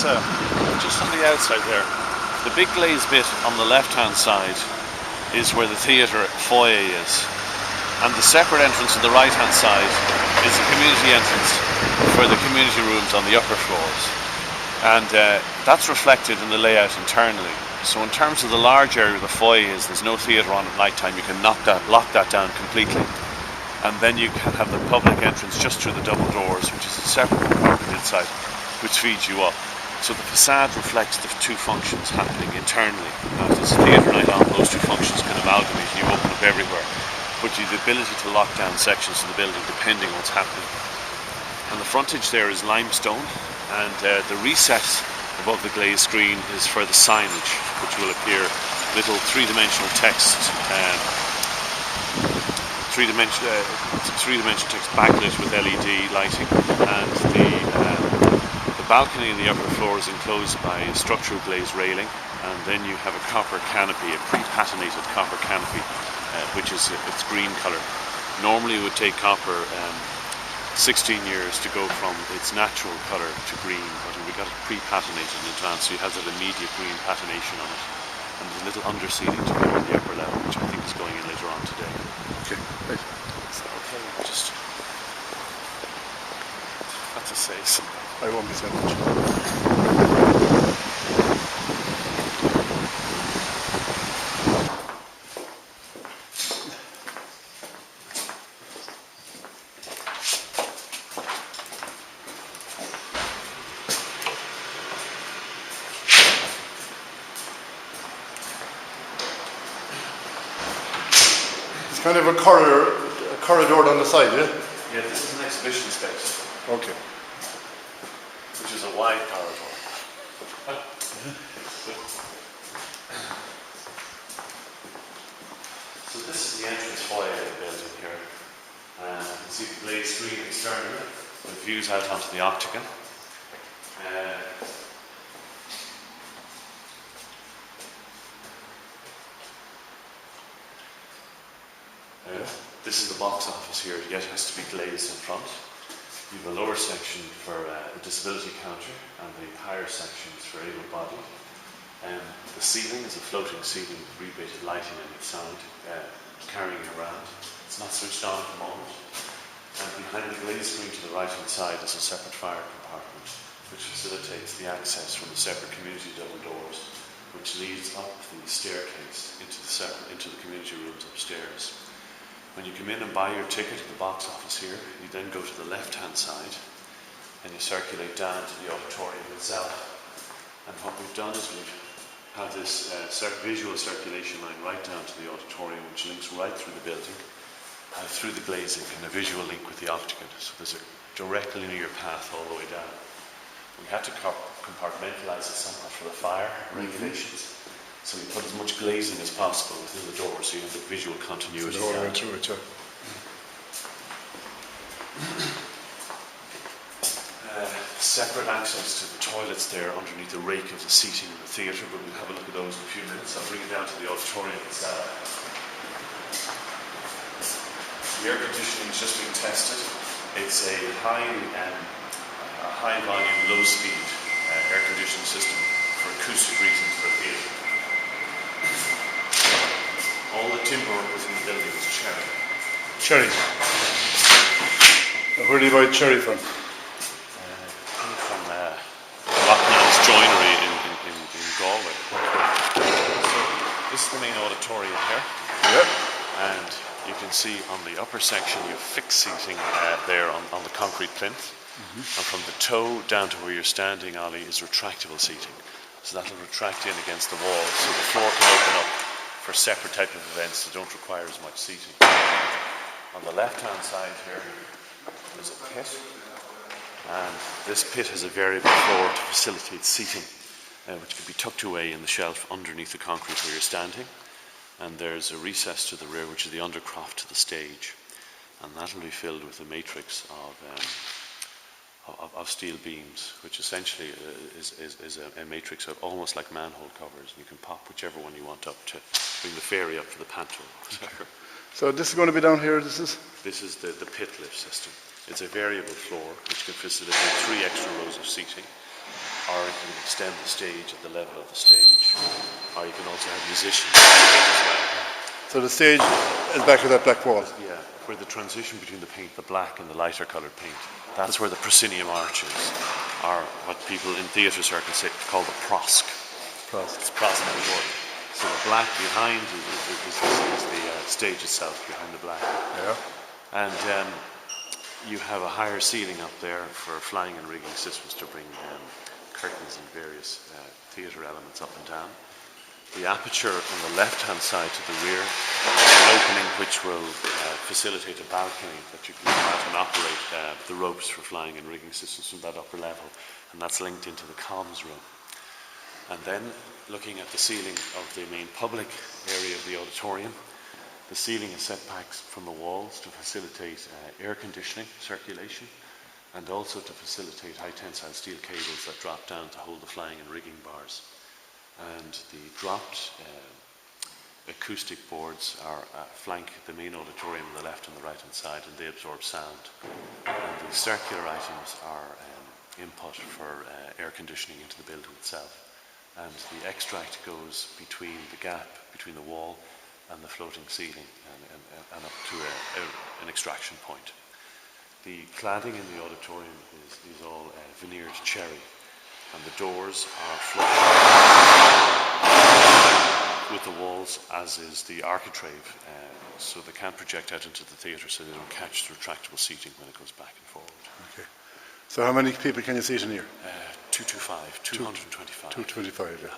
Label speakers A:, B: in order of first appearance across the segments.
A: that's just on the outside there. The big glazed bit on the left-hand side is where the theatre foyer is, and the separate entrance on the right-hand side is the community entrance for the community rooms on the upper floors, and that's reflected in the layout internally. So in terms of the large area of the foyer there's no theatre on at night time. You can lock that down completely, and then you can have the public entrance just through the double doors, which is a separate compartment inside, which feeds you up. So the facade reflects the two functions happening internally. Now, if there's a theatre night on, those two functions can amalgamate and you open up everywhere. But you have the ability to lock down sections of the building depending what's happening. And the frontage there is limestone, and the recess above the glazed screen is for the signage, which will appear little three-dimensional text, three-dimensional text backlit with LED lighting, and the balcony in the upper floor is enclosed by a structural glazed railing, and then you have a copper canopy, a pre-patinated copper canopy, which is its green colour. Normally it would take copper 16 years to go from its natural colour to green, but we got it pre-patinated in advance, so you have that immediate green patination on it. And there's a little underceiling to go on the upper level, which I think is going in later on today.
B: Okay, right.
A: Is that okay? Just have to say something.
B: I won't be saying much. It's kind of a corridor down the side, yeah?
A: Yeah, this is an exhibition space.
B: Okay.
A: Which is a wide corridor. So this is the entrance foyer of the building here. And you can see the glazed screen externally with views out onto the octagon. This is the box office here. It yet has to be glazed in front. You have a lower section for the disability counter and the higher sections for able-bodied. The ceiling is a floating ceiling with rebaited lighting on its side, carrying it around. It's not switched on at the moment. And behind the glazed screen to the right-hand side is a separate fire compartment, which facilitates the access from the separate community double doors, which leads up the staircase into the community rooms upstairs. When you come in and buy your ticket at the box office here, you then go to the left-hand side and you circulate down to the auditorium itself. And what we've done is we've had this visual circulation line right down to the auditorium, which links right through the building, through the glazing, and a visual link with the octagon. So there's a direct linear path all the way down. We had to compartmentalise it somewhat for the fire regulations. So we put as much glazing as possible within the door, so you have the visual continuity.
B: So the whole way through it, yeah.
A: Separate access to the toilets there underneath the rake of the seating in the theatre, but we'll have a look at those in a few minutes. I'll bring it down to the auditorium itself. The air conditioning is just being tested. It's a high volume, low speed air conditioning system for acoustic reasons for a theatre. All the timber within the building is cherry.
B: Cherry. Where do you buy cherry from?
A: From Lockman's Joinery in Galway. So this is the main auditorium here.
B: Yep.
A: And you can see on the upper section you have fixed seating there on the concrete plinth. And from the toe down to where you're standing, Ollie, is retractable seating. So that'll retract in against the wall, so the floor can open up for separate type of events that don't require as much seating. On the left-hand side here is a pit, and this pit has a variable floor to facilitate seating, which can be tucked away in the shelf underneath the concrete where you're standing. And there's a recess to the rear, which is the undercroft to the stage, and that'll be filled with a matrix of steel beams, which essentially is a matrix of almost like manhole covers. You can pop whichever one you want up to bring the ferry up for the pantry.
B: So this is going to be down here, This is
A: the pit lift system. It's a variable floor which can facilitate 3 extra rows of seating. or you can extend the stage at the level of the stage, or you can also have musicians as well.
B: So the stage is back to that black wall.
A: Yeah, where the transition between the paint, the black and the lighter coloured paint, that's where the proscenium arches are, what people in theatre circles call the prosc. It's prosc board. So the black behind is the stage itself, behind the black.
B: Yeah.
A: And you have a higher ceiling up there for flying and rigging systems to bring curtains and various theatre elements up and down. The aperture on the left-hand side to the rear is an opening which will facilitate a balcony that you can use out and operate the ropes for flying and rigging systems from that upper level, and that's linked into the comms room. And then, looking at the ceiling of the main public area of the auditorium, the ceiling is set back from the walls to facilitate air conditioning circulation, and also to facilitate high tensile steel cables that drop down to hold the flying and rigging bars. And the dropped acoustic boards are flank the main auditorium on the left and the right hand side, and they absorb sound. And the circular items are input for air conditioning into the building itself. And the extract goes between the gap between the wall and the floating ceiling and up to an extraction point. The cladding in the auditorium is all veneered cherry, and the doors are flush with the walls, as is the architrave, so they can't project out into the theatre, so they don't catch the retractable seating when it goes back and forward.
B: Okay. So how many people can you seat in here?
A: 225.
B: 225, yeah.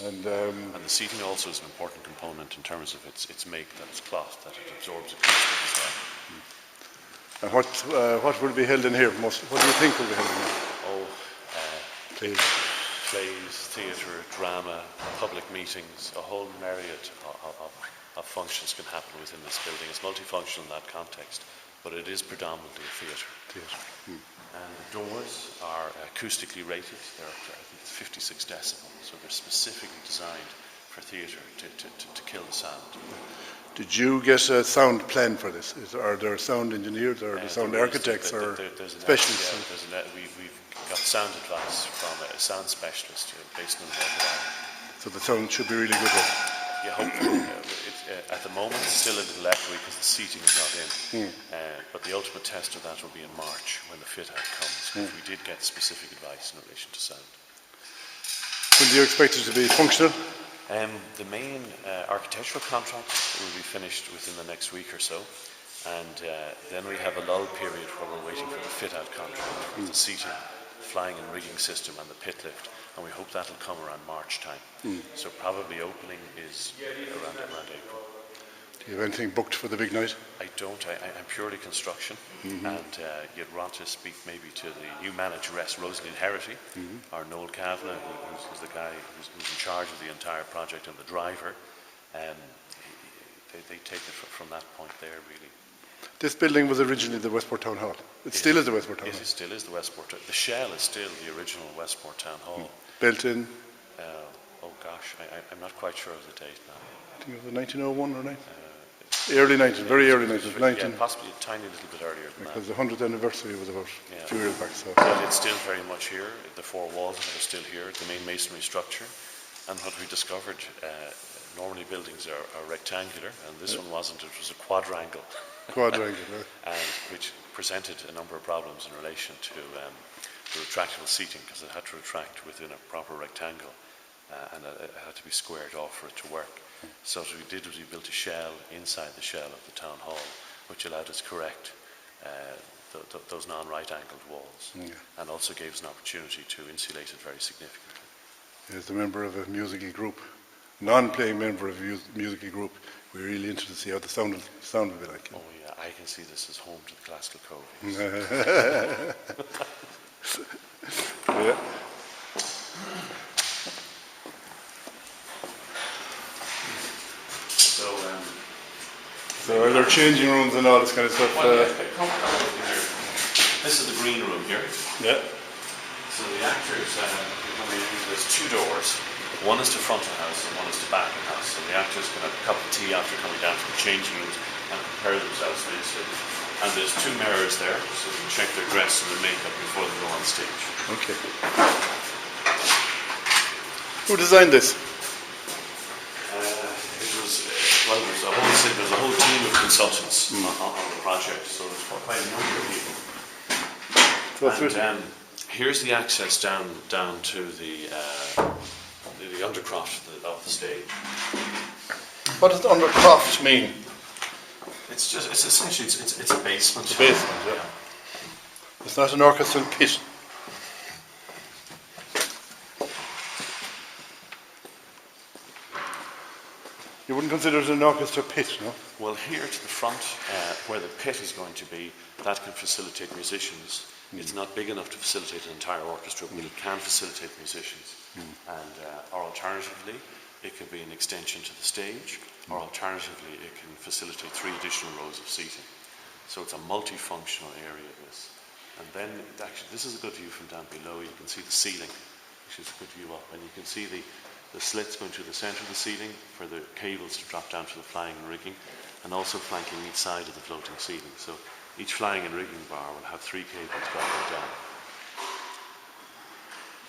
B: And
A: the seating also is an important component in terms of its make, that it's cloth, that it absorbs acoustic as well.
B: and what will be held in here? What do you think will be held in here?
A: Plays, theatre, drama, public meetings, a whole myriad of functions can happen within this building. It's multifunctional in that context, but it is predominantly a theatre. And the doors are acoustically rated. They're, I think it's 56 decibels, so they're specifically designed for theatre to kill the sound.
B: Did you get a sound plan for this? Are there sound engineers or sound architects or specialists?
A: We've got sound advice from a sound specialist based in Auditorium.
B: So the sound should be really good.
A: Yeah, hopefully. At the moment, it's still a little echoey because the seating is not in. But the ultimate test of that will be in March when the fit-out comes. We did get specific advice in relation to sound.
B: When do you expect it to be functional?
A: The main architectural contract will be finished within the next week or so. And then we have a lull period where we're waiting for the fit-out contract with the seating, flying and rigging system and the pit lift, and we hope that'll come around March time. So probably opening is around April.
B: Do you have anything booked for the big night?
A: I don't. I'm purely construction, and you'd want to speak maybe to the new manageress, Rosalind Herity, or Noel Kavanagh, who's the guy who's in charge of the entire project, and the driver. They take it from that point there, really.
B: This building was originally the Westport Town Hall. It still is the Westport Town Hall.
A: It still is the Westport. The shell is still the original Westport Town Hall.
B: Built in?
A: I'm not quite sure of the date now.
B: I think it was 1901 or 9? Early 19, very early 19.
A: Yeah, possibly a tiny little bit earlier than
B: because
A: that.
B: the 100th anniversary was about a few years back. So.
A: But it's still very much here. The four walls of it are still here, the main masonry structure. And what we discovered, normally buildings are rectangular, and this one wasn't. It was a quadrangle.
B: Quadrangle,
A: and which presented a number of problems in relation to the retractable seating, because it had to retract within a proper rectangle, and it had to be squared off for it to work. So what we did was we built a shell inside the shell of the town hall, which allowed us to correct those non-right angled walls, and also gave us an opportunity to insulate it very significantly.
B: As a member of a musical group, non-playing member of a musical group, we're really interested to see how the sound will be like.
A: Oh yeah, I can see this as home to the classical cove.
B: Yeah. So are there changing rooms and all this kind of stuff?
A: This is the green room here.
B: Yeah.
A: So the actors come in. There's two doors. One is to front of house and one is to back of house. So the actors can have a cup of tea after coming down from the changing rooms and prepare themselves for the incident. And there's two mirrors there, so they can check their dress and their makeup before they go on stage.
B: Okay. Who designed this?
A: It was well, there's a whole team of consultants on the project, so there's quite a number of people. And here's the access down to the undercroft of the stage.
B: What does undercroft mean?
A: It's essentially it's a basement.
B: It's a basement, yeah. It's not an orchestral pit. You wouldn't consider it an orchestra pit, no?
A: Well, here to the front, where the pit is going to be, that can facilitate musicians. It's not big enough to facilitate an entire orchestra, but it can facilitate musicians. And or alternatively, it could be an extension to the stage, or alternatively, it can facilitate 3 additional rows of seating. So it's a multifunctional area, this. And then, actually, this is a good view from down below. You can see the ceiling, which is a good view up, and you can see the slits going through the centre of the ceiling for the cables to drop down to the flying and rigging, and also flanking each side of the floating ceiling. So each flying and rigging bar will have 3 cables dropping down.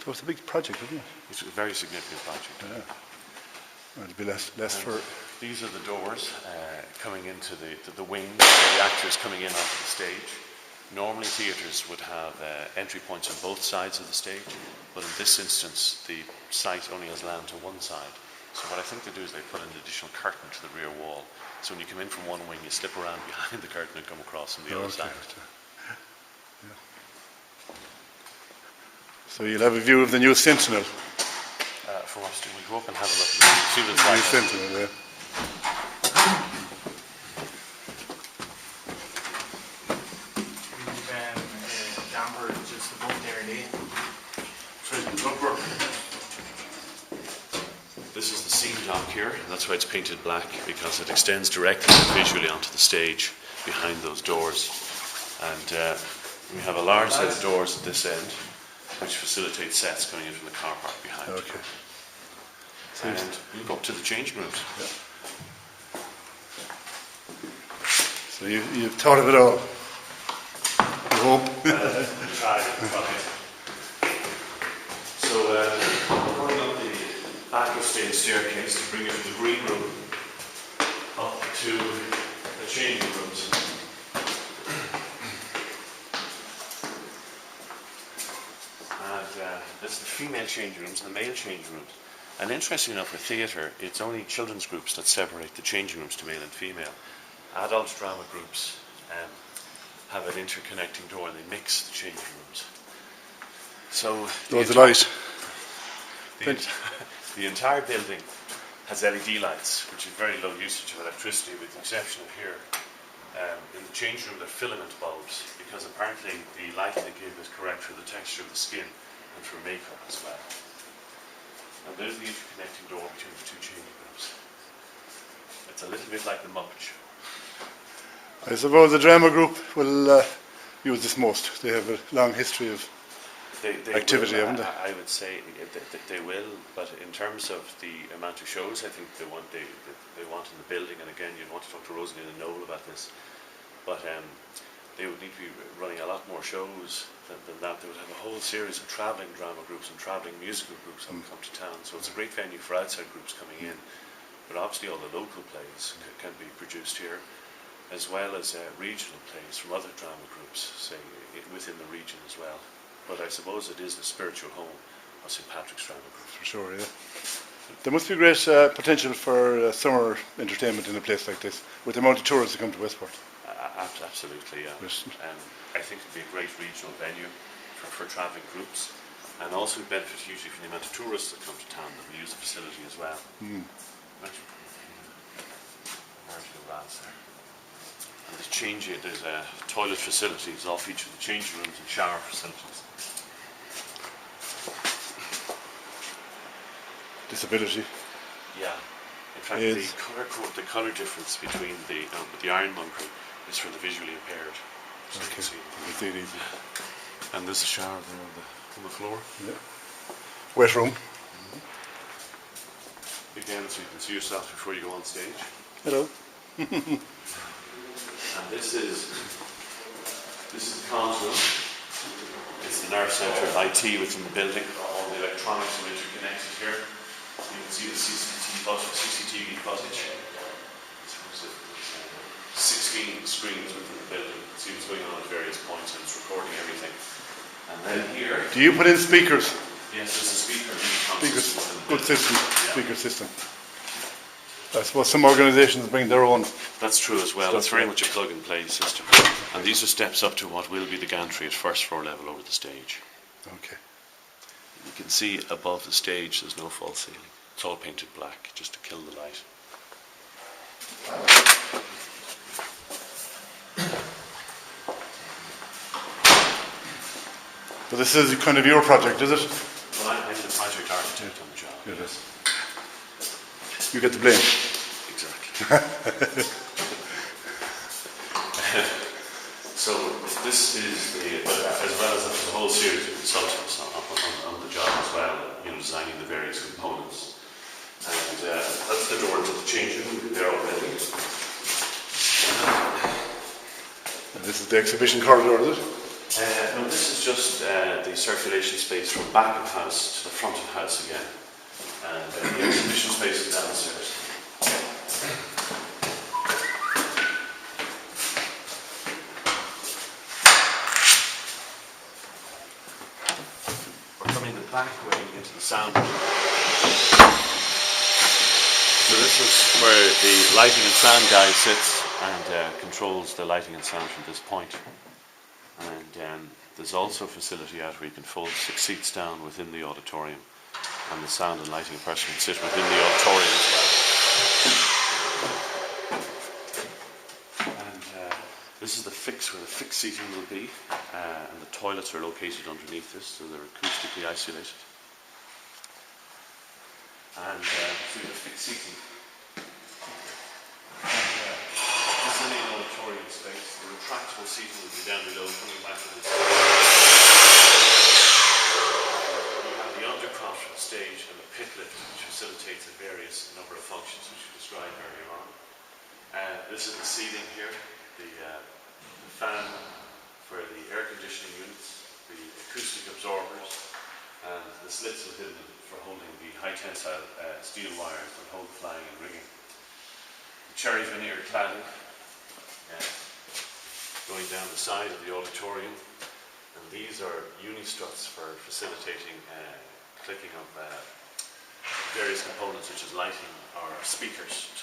B: So it's a big project, isn't it?
A: It's a very significant project.
B: Yeah. Well, it'll be less for...
A: These are the doors coming into the wings, the actors coming in onto the stage. Normally theatres would have entry points on both sides of the stage, but in this instance the site only has land to one side. So what I think they do is they put an additional curtain to the rear wall. So when you come in from one wing, you slip around behind the curtain and come across from the other side.
B: Yeah. So you'll have a view of the new Sentinel.
A: From upstairs, we'll go up and have a look and see what it's like.
B: New Sentinel, yeah.
C: Damper just above there,
A: This is the scene dock here. That's why it's painted black, because it extends directly visually onto the stage behind those doors. And we have a large set of doors at this end, which facilitate sets coming in from the car park behind.
B: Okay.
A: And we'll go up to the changing rooms.
B: Yeah. So you've thought of it all. I hope.
A: Try. So we're going up the back of stage staircase to bring you from the green room up to the changing rooms. And this is the female changing rooms and the male changing rooms. And interestingly enough, with theatre, it's only children's groups that separate the changing rooms to male and female. Adult drama groups have an interconnecting door and they mix the changing rooms. So the entire building has LED lights, which is very low usage of electricity, with the exception of here. In the changing room, they're filament bulbs, because apparently the lighting they give is correct for the texture of the skin and for makeup as well. And there's the interconnecting door between the 2 changing rooms. It's a little bit like the Muppet Show.
B: I suppose the drama group will use this most. They have a long history of activity, haven't they?
A: I would say they will, but in terms of the amount of shows, I think they want in the building, and again, you'd want to talk to Rosalie and Noel about this, but they would need to be running a lot more shows than that. They would have a whole series of travelling drama groups and travelling musical groups that would come to town, so it's a great venue for outside groups coming in, but obviously all the local plays can be produced here, as well as regional plays from other drama groups, say, within the region as well. But I suppose it is the spiritual home of St. Patrick's Drama Group.
B: For sure, yeah. There must be great potential for summer entertainment in a place like this, with the amount of tourists that come to Westport.
A: Absolutely, yeah. I think it would be a great regional venue for travelling groups, and also benefit hugely from the amount of tourists that come to town that will use the facility as well. And there's toilet facilities, all feature the changing rooms and shower facilities.
B: Disability.
A: Yeah. In fact, the colour difference between the ironmongery is for the visually impaired. So you can see
B: it easy.
A: And there's a shower there on the floor.
B: Yeah. Wet room.
A: Again, so you can see yourself before you go on stage.
B: Hello.
A: And this is the comms room. It's the nerve centre of IT within the building. All the electronics are interconnected here. You can see the CCTV footage. 16 screens within the building. You can see what's going on at various points, and it's recording everything. And then here,
B: Do you put in speakers?
A: yes, there's a speaker.
B: Speakers,
A: System within the
B: good
A: building.
B: system,
A: Yeah.
B: speaker system. I suppose some organisations bring their own.
A: That's true as well.
B: Stuff,
A: It's very
B: yeah.
A: much a plug-and-play system. And these are steps up to what will be the gantry at first floor level over the stage.
B: Okay.
A: You can see above the stage there's no false ceiling. It's all painted black just to kill the light.
B: So this is kind of your project, is it?
A: Well, I'm the project architect on the job.
B: It is. You get the blame.
A: Exactly. So this is as well as there's a whole series of consultants on the job as well, designing the various components. And that's the door to the change room there already.
B: And this is the exhibition corridor, is it?
A: No, this is just the circulation space from back of house to the front of house again. And the exhibition space is downstairs. We're coming the back way into the sound room. So this is where the lighting and sound guy sits and controls the lighting and sound from this point. And there's also a facility out where you can fold 6 seats down within the auditorium, and the sound and lighting person can sit within the auditorium as well. And this is the fix where the fixed seating will be, and the toilets are located underneath this, so they're acoustically isolated. And so the fixed seating. This is the main auditorium space. The retractable seating will be down below, coming back to this. You have the undercroft from the stage and the pit lift, which facilitates a various number of functions which you described earlier on. This is the ceiling here, the fan for the air conditioning units, the acoustic absorbers, and the slits within them for holding the high tensile steel wires that hold flying and rigging. The cherry veneer cladding going down the side of the auditorium, and these are uni-struts for facilitating clicking of various components such as lighting or speakers to